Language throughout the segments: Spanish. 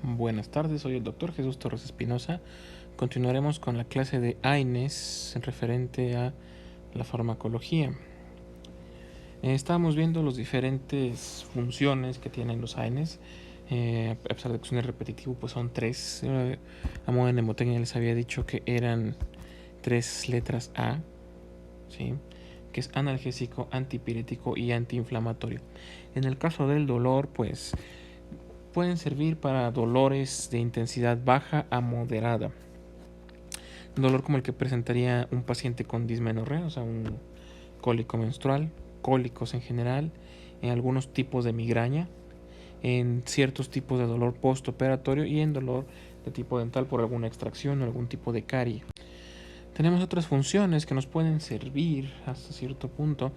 Buenas tardes, soy el doctor Jesús Torres Espinosa. Continuaremos con la clase de AINES referente a la farmacología. Estábamos viendo las diferentes funciones que tienen los AINES. A pesar de que son repetitivo, pues son tres. A modo de mnemotecnia les había dicho que eran tres letras A, ¿sí? Que es analgésico, antipirético y antiinflamatorio. En el caso del dolor, pues pueden servir para dolores de intensidad baja a moderada. Dolor como el que presentaría un paciente con dismenorrea, o sea, un cólico menstrual, cólicos en general, en algunos tipos de migraña, en ciertos tipos de dolor postoperatorio y en dolor de tipo dental por alguna extracción o algún tipo de carie. Tenemos otras funciones que nos pueden servir hasta cierto punto,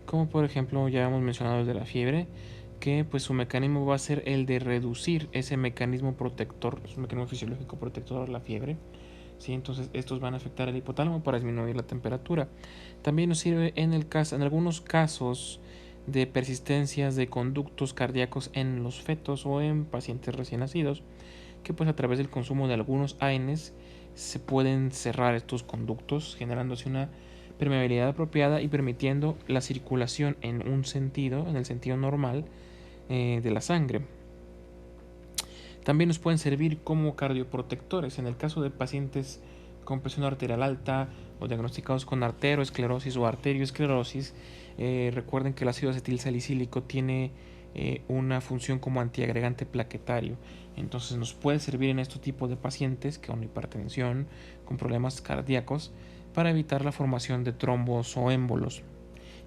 como por ejemplo ya hemos mencionado el de la fiebre, que pues su mecanismo va a ser el de reducir ese mecanismo protector, su mecanismo fisiológico protector de la fiebre. ¿Sí? Entonces estos van a afectar al hipotálamo para disminuir la temperatura. También nos sirve en algunos casos de persistencias de conductos cardíacos en los fetos o en pacientes recién nacidos, que pues a través del consumo de algunos AINES se pueden cerrar estos conductos, generando así una permeabilidad apropiada y permitiendo la circulación en un sentido, en el sentido normal de la sangre. También nos pueden servir como cardioprotectores en el caso de pacientes con presión arterial alta o diagnosticados con arteriosclerosis o arteriosclerosis. Recuerden que el ácido acetilsalicílico tiene una función como antiagregante plaquetario. Entonces nos puede servir en este tipo de pacientes con hipertensión, con problemas cardíacos, para evitar la formación de trombos o émbolos.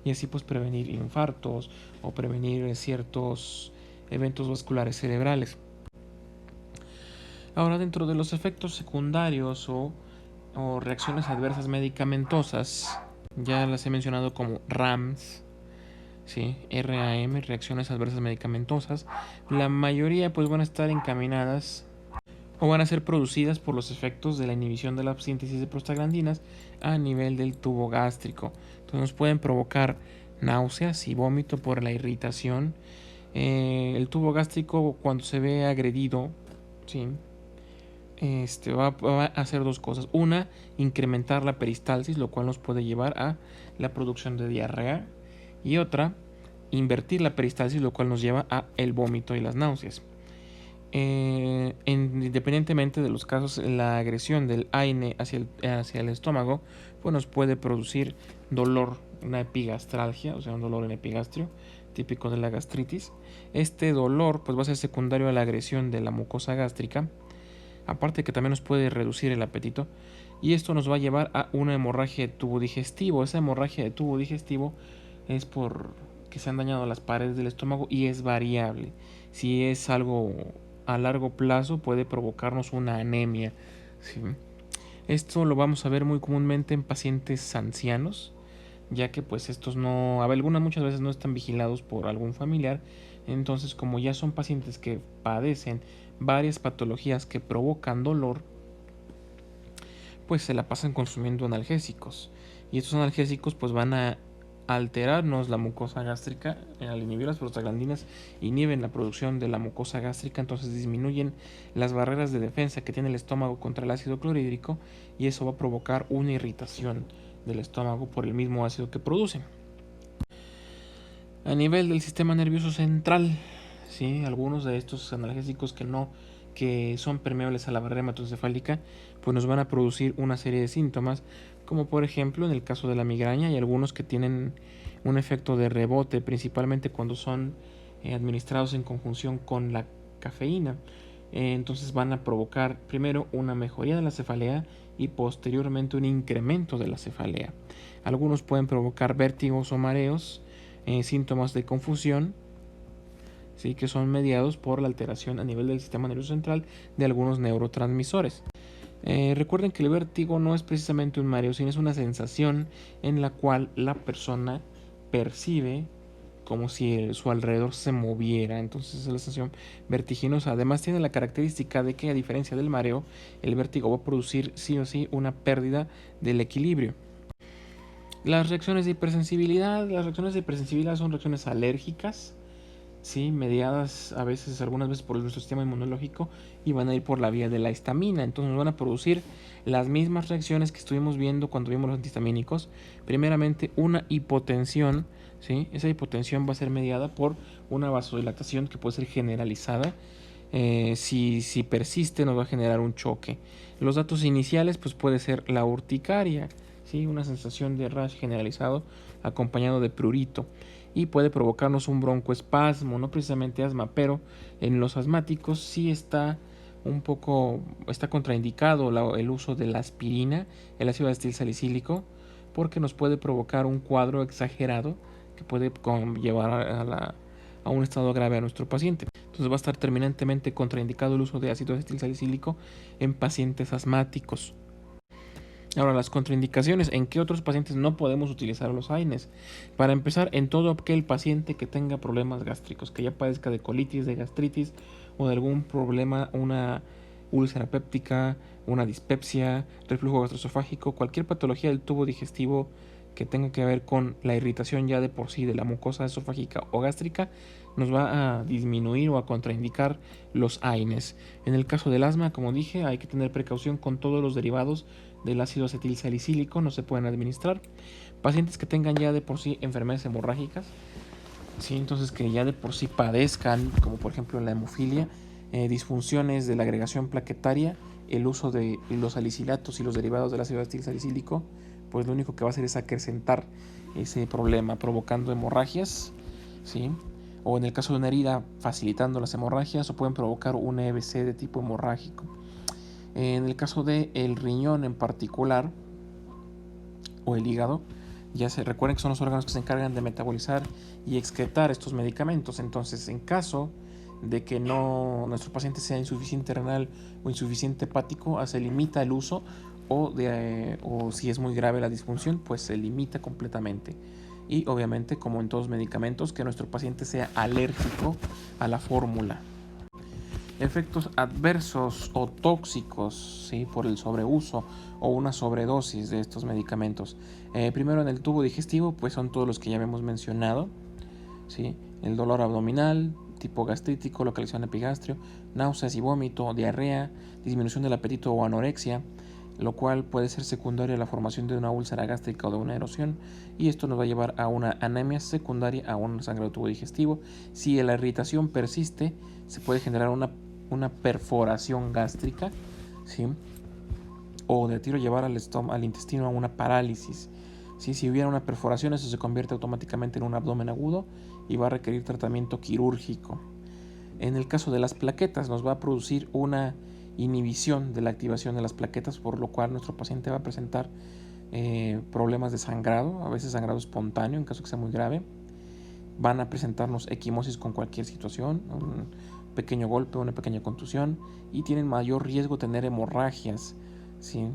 Y así pues prevenir infartos o prevenir ciertos eventos vasculares cerebrales. Ahora, dentro de los efectos secundarios o reacciones adversas medicamentosas, ya las he mencionado como RAMs, ¿sí? RAM, reacciones adversas medicamentosas. La mayoría pues van a estar encaminadas o van a ser producidas por los efectos de la inhibición de la síntesis de prostaglandinas a nivel del tubo gástrico. Entonces nos pueden provocar náuseas y vómito por la irritación. El tubo gástrico, cuando se ve agredido, ¿sí? Va a hacer dos cosas. Una, incrementar la peristalsis, lo cual nos puede llevar a la producción de diarrea. Y otra, invertir la peristalsis, lo cual nos lleva a el vómito y las náuseas. Independientemente de los casos, la agresión del AINE hacia el estómago pues nos puede producir dolor, una epigastralgia, o sea, un dolor en epigastrio, típico de la gastritis. Este dolor pues va a ser secundario a la agresión de la mucosa gástrica, aparte que también nos puede reducir el apetito, y esto nos va a llevar a una hemorragia de tubo digestivo. Esa hemorragia de tubo digestivo es por que se han dañado las paredes del estómago y es variable. Si es algo a largo plazo puede provocarnos una anemia, ¿sí? Esto lo vamos a ver muy comúnmente en pacientes ancianos, ya que pues estos muchas veces no están vigilados por algún familiar. Entonces, como ya son pacientes que padecen varias patologías que provocan dolor, pues se la pasan consumiendo analgésicos. Y estos analgésicos pues van a alterarnos la mucosa gástrica. Al inhibir las prostaglandinas inhiben la producción de la mucosa gástrica, entonces disminuyen las barreras de defensa que tiene el estómago contra el ácido clorhídrico, y eso va a provocar una irritación del estómago por el mismo ácido que produce. A nivel del sistema nervioso central, ¿sí? Algunos de estos analgésicos que son permeables a la barrera hematoencefálica pues nos van a producir una serie de síntomas, como por ejemplo en el caso de la migraña, y algunos que tienen un efecto de rebote, principalmente cuando son administrados en conjunción con la cafeína. Entonces van a provocar primero una mejoría de la cefalea y posteriormente un incremento de la cefalea. Algunos pueden provocar vértigos o mareos, síntomas de confusión, ¿sí? Que son mediados por la alteración a nivel del sistema nervioso central de algunos neurotransmisores. Recuerden que el vértigo no es precisamente un mareo, sino es una sensación en la cual la persona percibe como si su alrededor se moviera. Entonces es la sensación vertiginosa. Además tiene la característica de que, a diferencia del mareo, el vértigo va a producir sí o sí una pérdida del equilibrio. Las reacciones de hipersensibilidad son reacciones alérgicas, ¿sí? Mediadas a veces, algunas veces por nuestro sistema inmunológico, y van a ir por la vía de la histamina. Entonces nos van a producir las mismas reacciones que estuvimos viendo cuando vimos los antihistamínicos. Primeramente, una hipotensión, ¿sí? Esa hipotensión va a ser mediada por una vasodilatación que puede ser generalizada. Si persiste, nos va a generar un choque. Los datos iniciales, pues puede ser la urticaria, ¿sí? Una sensación de rash generalizado acompañado de prurito, y puede provocarnos un broncoespasmo, no precisamente asma, pero en los asmáticos sí está contraindicado el uso de la aspirina, el ácido acetilsalicílico, porque nos puede provocar un cuadro exagerado que puede llevar a un estado grave a nuestro paciente. Entonces va a estar terminantemente contraindicado el uso de ácido acetilsalicílico en pacientes asmáticos. Ahora, las contraindicaciones. ¿En qué otros pacientes no podemos utilizar los AINES? Para empezar, en todo aquel paciente que tenga problemas gástricos, que ya padezca de colitis, de gastritis o de algún problema, una úlcera péptica, una dispepsia, reflujo gastroesofágico, cualquier patología del tubo digestivo que tenga que ver con la irritación ya de por sí de la mucosa esofágica o gástrica, nos va a disminuir o a contraindicar los AINES. En el caso del asma, como dije, hay que tener precaución con todos los derivados del ácido acetilsalicílico, no se pueden administrar. Pacientes que tengan ya de por sí enfermedades hemorrágicas, ¿sí? Entonces que ya de por sí padezcan, como por ejemplo la hemofilia, disfunciones de la agregación plaquetaria, el uso de los salicilatos y los derivados del ácido acetilsalicílico, pues lo único que va a hacer es acrecentar ese problema, provocando hemorragias, ¿sí? O en el caso de una herida, facilitando las hemorragias, o pueden provocar un EBC de tipo hemorrágico. En el caso del riñón en particular, o el hígado, ya se recuerden que son los órganos que se encargan de metabolizar y excretar estos medicamentos. Entonces, en caso de que nuestro paciente sea insuficiente renal o insuficiente hepático, se limita el uso, o si es muy grave la disfunción, pues se limita completamente. Y obviamente, como en todos los medicamentos, que nuestro paciente sea alérgico a la fórmula. Efectos adversos o tóxicos, ¿sí? Por el sobreuso o una sobredosis de estos medicamentos. Primero, en el tubo digestivo, pues son todos los que ya hemos mencionado, ¿sí? El dolor abdominal, tipo gastrítico, localización epigastrio, náuseas y vómito, diarrea, disminución del apetito o anorexia, lo cual puede ser secundario a la formación de una úlcera gástrica o de una erosión, y esto nos va a llevar a una anemia secundaria a un sangrado del tubo digestivo. Si la irritación persiste, se puede generar una perforación gástrica, ¿sí? O de tiro llevar al intestino a una parálisis. ¿Sí? Si hubiera una perforación, eso se convierte automáticamente en un abdomen agudo y va a requerir tratamiento quirúrgico. En el caso de las plaquetas, nos va a producir una inhibición de la activación de las plaquetas, por lo cual nuestro paciente va a presentar problemas de sangrado, a veces sangrado espontáneo en caso que sea muy grave. Van a presentarnos equimosis con cualquier situación, un pequeño golpe, una pequeña contusión, y tienen mayor riesgo de tener hemorragias, ¿sí?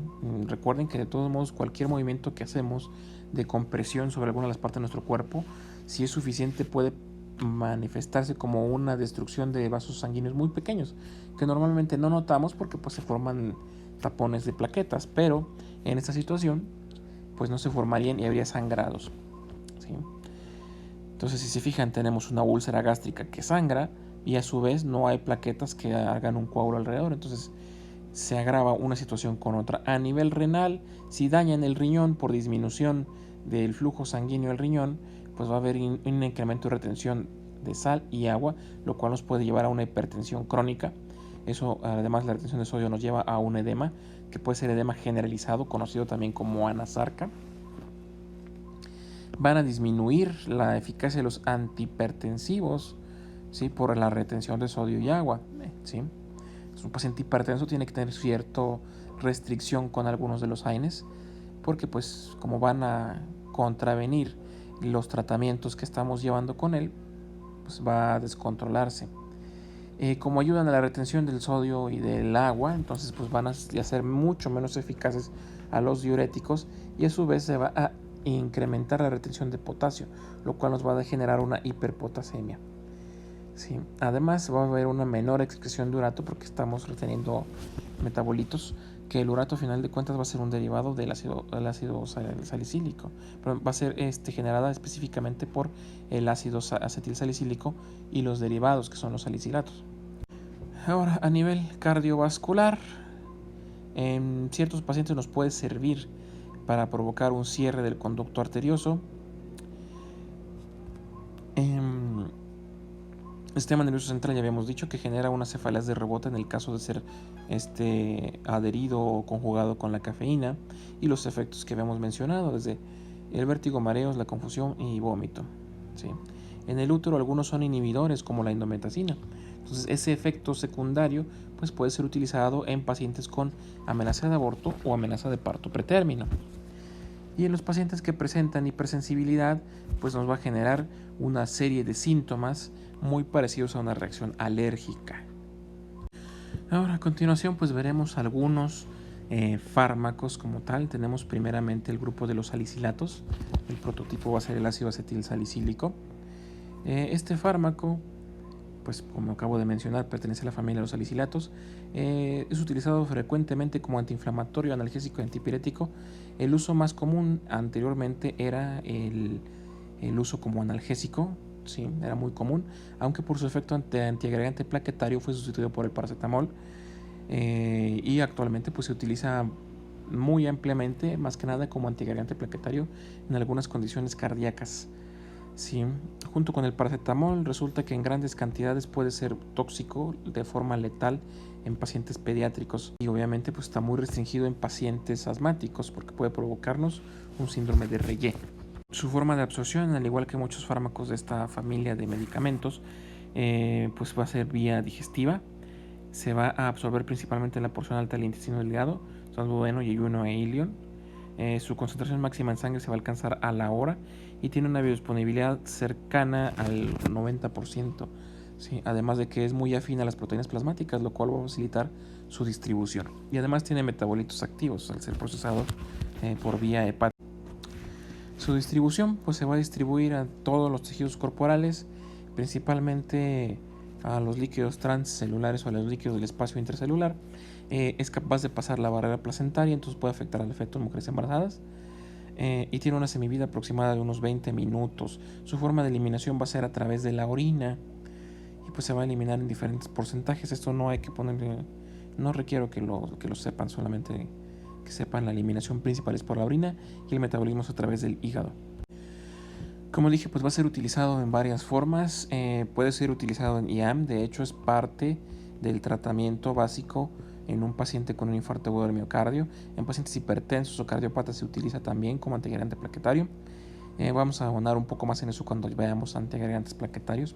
Recuerden que de todos modos cualquier movimiento que hacemos de compresión sobre alguna de las partes de nuestro cuerpo, si es suficiente, puede manifestarse como una destrucción de vasos sanguíneos muy pequeños, que normalmente no notamos porque pues se forman tapones de plaquetas, pero en esta situación pues no se formarían y habría sangrados, ¿sí? Entonces, si se fijan, tenemos una úlcera gástrica que sangra y a su vez no hay plaquetas que hagan un coágulo alrededor. Entonces, se agrava una situación con otra. A nivel renal, si dañan el riñón por disminución del flujo sanguíneo del riñón, pues va a haber un incremento de retención de sal y agua, lo cual nos puede llevar a una hipertensión crónica. Eso, además, la retención de sodio nos lleva a un edema, que puede ser edema generalizado, conocido también como anasarca. Van a disminuir la eficacia de los antihipertensivos, ¿sí? Por la retención de sodio y agua, ¿sí? Un paciente hipertenso tiene que tener cierta restricción con algunos de los AINES, porque pues como van a contravenir los tratamientos que estamos llevando con él, pues va a descontrolarse. Como ayudan a la retención del sodio y del agua, entonces pues van a ser mucho menos eficaces a los diuréticos, y a su vez se va a incrementar la retención de potasio, lo cual nos va a generar una hiperpotasemia. ¿sí? Además va a haber una menor excreción de urato porque estamos reteniendo metabolitos, que el urato a final de cuentas va a ser un derivado del ácido salicílico, pero va a ser generada específicamente por el ácido acetilsalicílico y los derivados que son los salicilatos. Ahora, a nivel cardiovascular, en ciertos pacientes nos puede servir para provocar un cierre del conducto arterioso. El sistema nervioso central ya habíamos dicho que genera una cefaleas de rebote en el caso de ser adherido o conjugado con la cafeína, y los efectos que habíamos mencionado, desde el vértigo, mareos, la confusión y vómito, ¿sí? En el útero algunos son inhibidores como la indometacina. Entonces ese efecto secundario pues, puede ser utilizado en pacientes con amenaza de aborto o amenaza de parto pretérmino. Y en los pacientes que presentan hipersensibilidad, pues nos va a generar una serie de síntomas muy parecidos a una reacción alérgica. Ahora, a continuación, pues veremos algunos fármacos como tal. Tenemos primeramente el grupo de los salicilatos. El prototipo va a ser el ácido acetilsalicílico. Este fármaco, pues como acabo de mencionar, pertenece a la familia de los salicilatos. Es utilizado frecuentemente como antiinflamatorio, analgésico y antipirético. El uso más común anteriormente era el uso como analgésico, sí, era muy común, aunque por su efecto antiagregante plaquetario fue sustituido por el paracetamol, y actualmente pues se utiliza muy ampliamente, más que nada como antiagregante plaquetario en algunas condiciones cardíacas. Sí, junto con el paracetamol resulta que en grandes cantidades puede ser tóxico de forma letal en pacientes pediátricos, y obviamente pues está muy restringido en pacientes asmáticos porque puede provocarnos un síndrome de Reye. Su forma de absorción, al igual que muchos fármacos de esta familia de medicamentos, pues va a ser vía digestiva. Se va a absorber principalmente en la porción alta del intestino delgado, duodeno, yeyuno e ilion. Su concentración máxima en sangre se va a alcanzar a la hora y tiene una biodisponibilidad cercana al 90%, ¿sí? Además de que es muy afín a las proteínas plasmáticas, lo cual va a facilitar su distribución. Y además tiene metabolitos activos al ser procesado por vía hepática. Su distribución pues, se va a distribuir a todos los tejidos corporales, principalmente a los líquidos transcelulares o a los líquidos del espacio intracelular. Es capaz de pasar la barrera placentaria, entonces puede afectar al feto en mujeres embarazadas. Y tiene una semivida aproximada de unos 20 minutos. Su forma de eliminación va a ser a través de la orina y pues se va a eliminar en diferentes porcentajes. Esto no hay que ponerle, no requiero que lo sepan, solamente que sepan la eliminación principal es por la orina y el metabolismo es a través del hígado. Como dije, pues va a ser utilizado en varias formas. Puede ser utilizado en IAM, de hecho es parte del tratamiento básico en un paciente con un infarto agudo del miocardio. En pacientes hipertensos o cardiópatas se utiliza también como antiagregante plaquetario. Vamos a abonar un poco más en eso cuando veamos antiagregantes plaquetarios.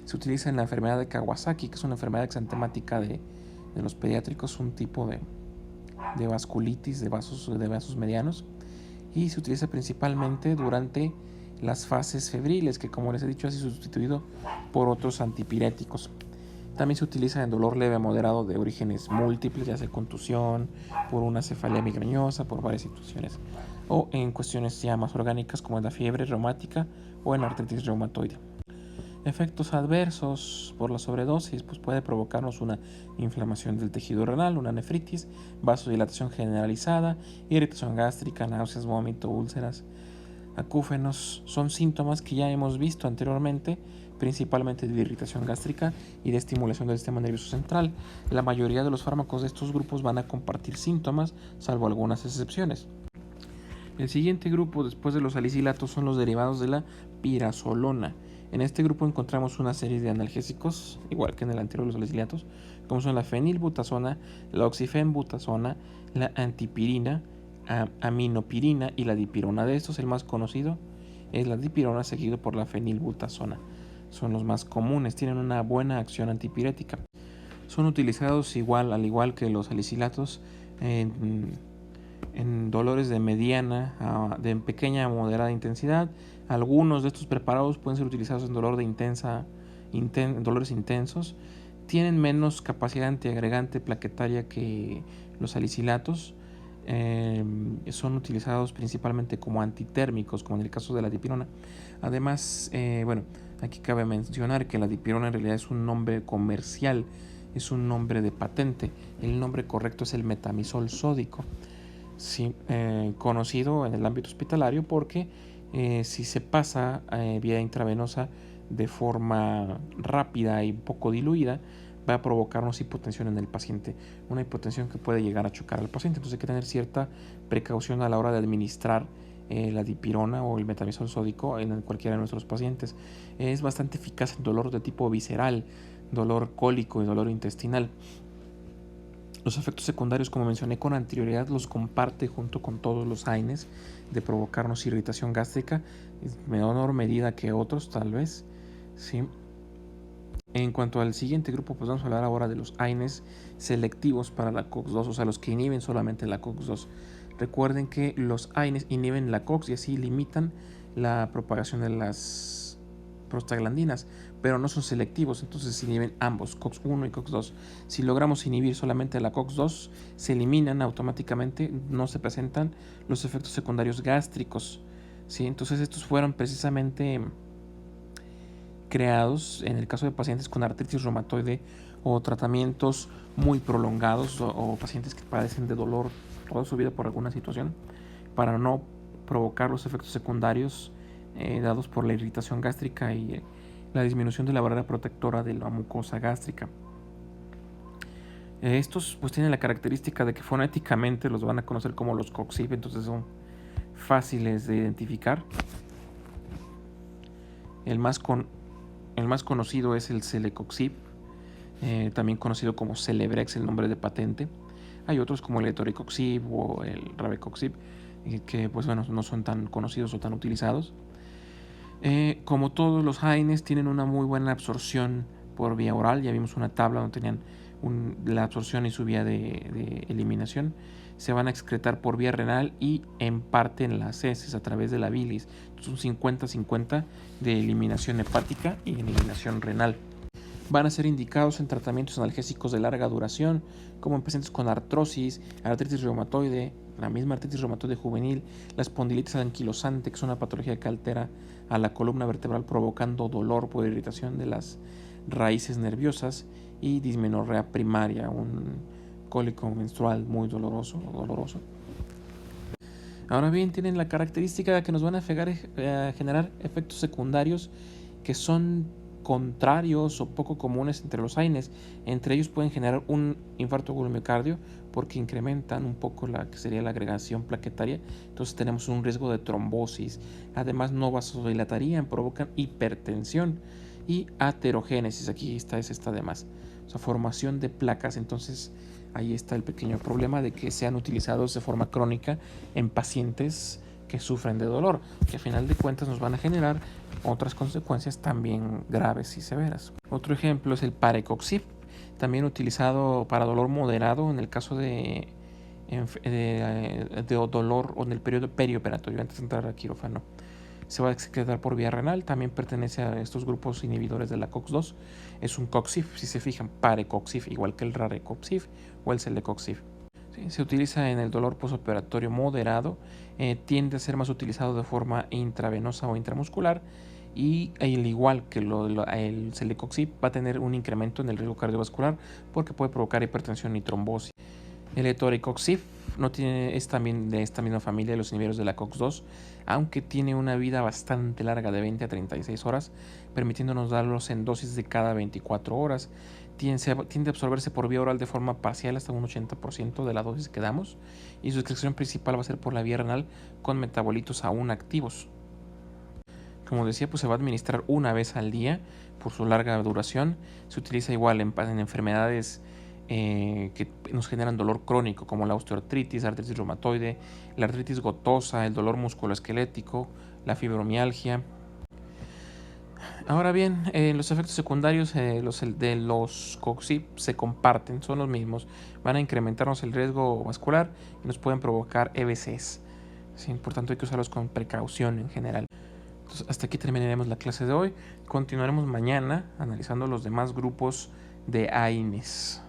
Se utiliza en la enfermedad de Kawasaki, que es una enfermedad exantemática de los pediátricos, un tipo de vasculitis de vasos medianos, y se utiliza principalmente durante las fases febriles, que como les he dicho ha sido sustituido por otros antipiréticos. También se utiliza en dolor leve a moderado de orígenes múltiples, ya sea contusión, por una cefalea migrañosa, por varias situaciones, o en cuestiones ya más orgánicas como en la fiebre reumática o en artritis reumatoide. Efectos adversos por la sobredosis, pues puede provocarnos una inflamación del tejido renal, una nefritis, vasodilatación generalizada, irritación gástrica, náuseas, vómito, úlceras, acúfenos. Son síntomas que ya hemos visto anteriormente, principalmente de irritación gástrica y de estimulación del sistema nervioso central. La mayoría de los fármacos de estos grupos van a compartir síntomas, salvo algunas excepciones. El siguiente grupo después de los salicilatos son los derivados de la pirazolona. En este grupo encontramos una serie de analgésicos, igual que en el anterior los salicilatos, como son la fenilbutazona, la oxifenbutazona, la antipirina, aminopirina y la dipirona. De estos el más conocido es la dipirona, seguido por la fenilbutazona. Son los más comunes, tienen una buena acción antipirética. Son utilizados al igual que los salicilatos en dolores de mediana, de pequeña a moderada intensidad. Algunos de estos preparados pueden ser utilizados en dolores intensos. Tienen menos capacidad antiagregante plaquetaria que los salicilatos. Son utilizados principalmente como antitérmicos, como en el caso de la dipirona. Además, Aquí cabe mencionar que la dipirona en realidad es un nombre comercial, es un nombre de patente. El nombre correcto es el metamizol sódico, sí, conocido en el ámbito hospitalario porque si se pasa vía intravenosa de forma rápida y poco diluida, va a provocarnos hipotensión en el paciente, una hipotensión que puede llegar a chocar al paciente. Entonces hay que tener cierta precaución a la hora de administrar la dipirona o el metamizol sódico en cualquiera de nuestros pacientes. Es bastante eficaz en dolor de tipo visceral, dolor cólico y dolor intestinal. Los efectos secundarios, como mencioné con anterioridad, los comparte junto con todos los AINES de provocarnos irritación gástrica, en menor medida que otros tal vez, ¿sí? En cuanto al siguiente grupo, pues vamos a hablar ahora de los AINES selectivos para la COX-2, o sea, los que inhiben solamente la COX-2. Recuerden que los AINES inhiben la COX y así limitan la propagación de las prostaglandinas, pero no son selectivos, entonces se inhiben ambos, COX-1 y COX-2. Si logramos inhibir solamente la COX-2, se eliminan automáticamente, no se presentan los efectos secundarios gástricos, ¿sí? Entonces estos fueron precisamente creados en el caso de pacientes con artritis reumatoide o tratamientos muy prolongados o pacientes que padecen de dolor toda su vida por alguna situación, para no provocar los efectos secundarios dados por la irritación gástrica y la disminución de la barrera protectora de la mucosa gástrica. Estos pues tienen la característica de que fonéticamente los van a conocer como los COXIB, entonces son fáciles de identificar. El más conocido es el Celecoxib, también conocido como Celebrex, el nombre de patente. Hay otros como el Etoricoxib o el Rabecoxib, que pues bueno, no son tan conocidos o tan utilizados. Como todos los AINES tienen una muy buena absorción por vía oral. Ya vimos una tabla donde tenían la absorción y su vía de eliminación. Se van a excretar por vía renal y en parte en las heces a través de la bilis. Entonces un 50-50 de eliminación hepática y eliminación renal. Van a ser indicados en tratamientos analgésicos de larga duración, como en pacientes con artrosis, artritis reumatoide, la misma artritis reumatoide juvenil, la espondilitis anquilosante, que es una patología que altera a la columna vertebral provocando dolor por irritación de las raíces nerviosas, y dismenorrea primaria, un cólico menstrual muy doloroso. Ahora bien, tienen la característica de que nos van a generar efectos secundarios que son contrarios o poco comunes entre los AINES. Entre ellos pueden generar un infarto agudo del miocardio porque incrementan un poco la que sería la agregación plaquetaria. Entonces tenemos un riesgo de trombosis. Además no vasodilatarían, provocan hipertensión y aterogénesis. Aquí está de más. O sea, formación de placas. Entonces ahí está el pequeño problema de que sean utilizados de forma crónica en pacientes que sufren de dolor, que a final de cuentas nos van a generar otras consecuencias también graves y severas. Otro ejemplo es el Parecoxib, también utilizado para dolor moderado en el caso de dolor o en el periodo perioperatorio antes de entrar a quirófano. Se va a excretar por vía renal, también pertenece a estos grupos inhibidores de la COX-2. Es un COXIB, si se fijan, Parecoxib, igual que el Rarecoxib o el Celecoxib. Sí, se utiliza en el dolor postoperatorio moderado, tiende a ser más utilizado de forma intravenosa o intramuscular, y al igual que el Celecoxib va a tener un incremento en el riesgo cardiovascular porque puede provocar hipertensión y trombosis. El Etoricoxib es también de esta misma familia de los inhibidores de la COX-2, aunque tiene una vida bastante larga de 20 a 36 horas, permitiéndonos darlos en dosis de cada 24 horas. Tiende a absorberse por vía oral de forma parcial hasta un 80% de la dosis que damos, y su excreción principal va a ser por la vía renal con metabolitos aún activos. Como decía, pues se va a administrar una vez al día por su larga duración. Se utiliza igual en enfermedades que nos generan dolor crónico, como la osteoartritis, artritis reumatoide, la artritis gotosa, el dolor musculoesquelético, la fibromialgia. Ahora bien, los efectos secundarios de los COXIB se comparten, son los mismos. Van a incrementarnos el riesgo vascular y nos pueden provocar EBCs. Sí, por tanto hay que usarlos con precaución en general. Entonces, hasta aquí terminaremos la clase de hoy. Continuaremos mañana analizando los demás grupos de AINES.